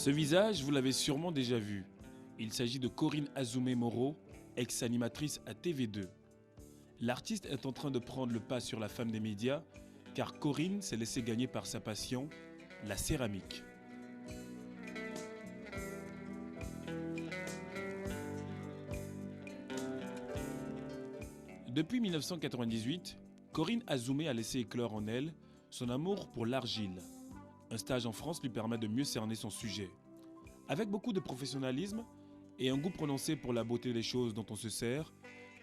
Ce visage, vous l'avez sûrement déjà vu. Il s'agit de Corinne Azoumé-Moreau, ex-animatrice à TV2. L'artiste est en train de prendre le pas sur la femme des médias, car Corinne s'est laissée gagner par sa passion, la céramique. Depuis 1998, Corinne Azoumé a laissé éclore en elle son amour pour l'argile. Un stage en France lui permet de mieux cerner son sujet. Avec beaucoup de professionnalisme et un goût prononcé pour la beauté des choses dont on se sert,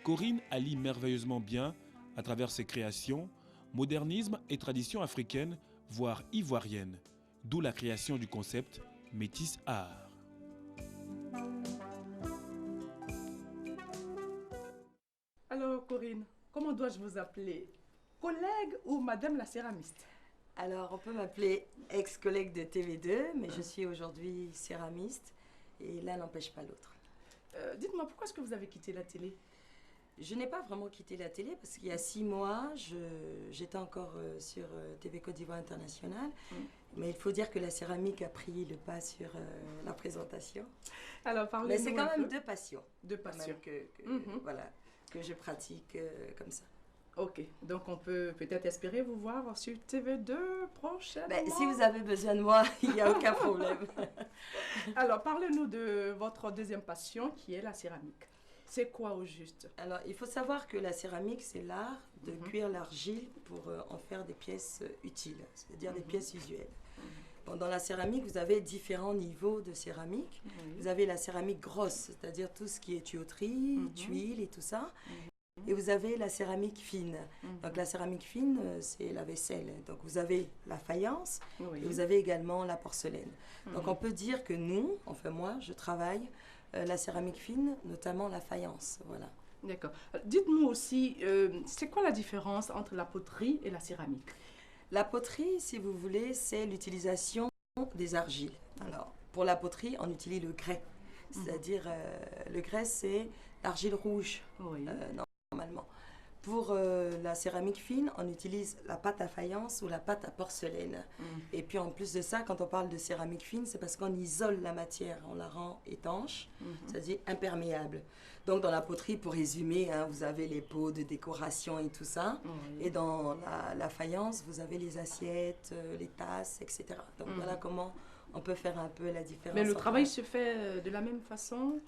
Corinne allie merveilleusement bien, à travers ses créations, modernisme et tradition africaine, voire ivoirienne, d'où la création du concept Métis Art. Alors Corinne, comment dois-je vous appeler? Collègue ou Madame la céramiste? Alors, on peut m'appeler ex-collègue de TV2, mais je suis aujourd'hui céramiste et l'un n'empêche pas l'autre. Dites-moi, pourquoi est-ce que vous avez quitté la télé? Je n'ai pas vraiment quitté la télé parce qu'il y a 6 mois, j'étais encore sur TV Côte d'Ivoire International. Mais il faut dire que la céramique a pris le pas sur la présentation. Alors, parlez-nous. Mais c'est quand même deux passions. Deux passions. Voilà, que je pratique comme ça. Ok, donc on peut peut-être espérer vous voir sur TV2 prochainement. Ben, si vous avez besoin de moi, il n'y a aucun problème. Alors, parlez-nous de votre deuxième passion qui est la céramique. C'est quoi au juste? Alors, il faut savoir que la céramique, c'est l'art de cuire l'argile pour en faire des pièces utiles, c'est-à-dire des pièces usuelles. Bon, dans la céramique, vous avez différents niveaux de céramique. Vous avez la céramique grosse, c'est-à-dire tout ce qui est tuyauterie, tuiles et tout ça. Et vous avez la céramique fine. Donc la céramique fine, c'est la vaisselle. Donc vous avez la faïence et vous avez également la porcelaine. Donc on peut dire que nous, enfin moi, je travaille la céramique fine, notamment la faïence. Voilà. D'accord. Dites-nous aussi, c'est quoi la différence entre la poterie et la céramique? La poterie, si vous voulez, c'est l'utilisation des argiles. Alors, pour la poterie, on utilise le grès. C'est-à-dire, le grès, c'est l'argile rouge, normalement. Pour la céramique fine, on utilise la pâte à faïence ou la pâte à porcelaine. Et puis, en plus de ça, quand on parle de céramique fine, c'est parce qu'on isole la matière, on la rend étanche, c'est-à-dire imperméable. Donc, dans la poterie, pour résumer, hein, vous avez les pots de décoration et tout ça. Et dans la faïence, vous avez les assiettes, les tasses, etc. Donc, voilà comment on peut faire un peu la différence. Mais le travail se fait de la même façon?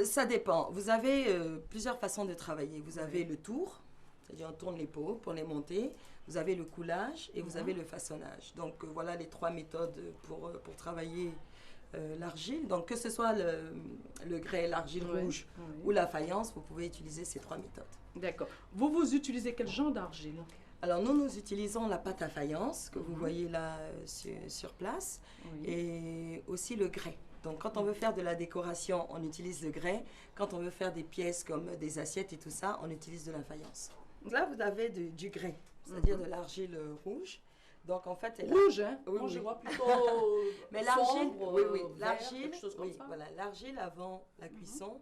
Ça dépend. Vous avez plusieurs façons de travailler. Vous avez le tour, c'est-à-dire on tourne les pots pour les monter. Vous avez le coulage et vous avez le façonnage. Donc, voilà les 3 méthodes pour travailler l'argile. Donc, que ce soit le grès, l'argile rouge ou la faïence, vous pouvez utiliser ces 3 méthodes. D'accord. Vous utilisez quel genre d'argile? Alors, nous utilisons la pâte à faïence que vous voyez là sur place et aussi le grès. Donc, quand on veut faire de la décoration, on utilise le grès. Quand on veut faire des pièces comme des assiettes et tout ça, on utilise de la faïence. Là, vous avez du grès, c'est-à-dire de l'argile rouge. Donc, en fait, rouge, hein? Oui, Moi, je vois plutôt mais l'argile, vert, quelque chose comme ça. Voilà, l'argile avant la cuisson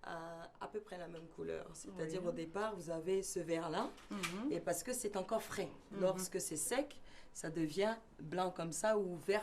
a à peu près la même couleur. C'est-à-dire, au départ, vous avez ce vert-là, et parce que c'est encore frais. Lorsque c'est sec, ça devient blanc comme ça ou vert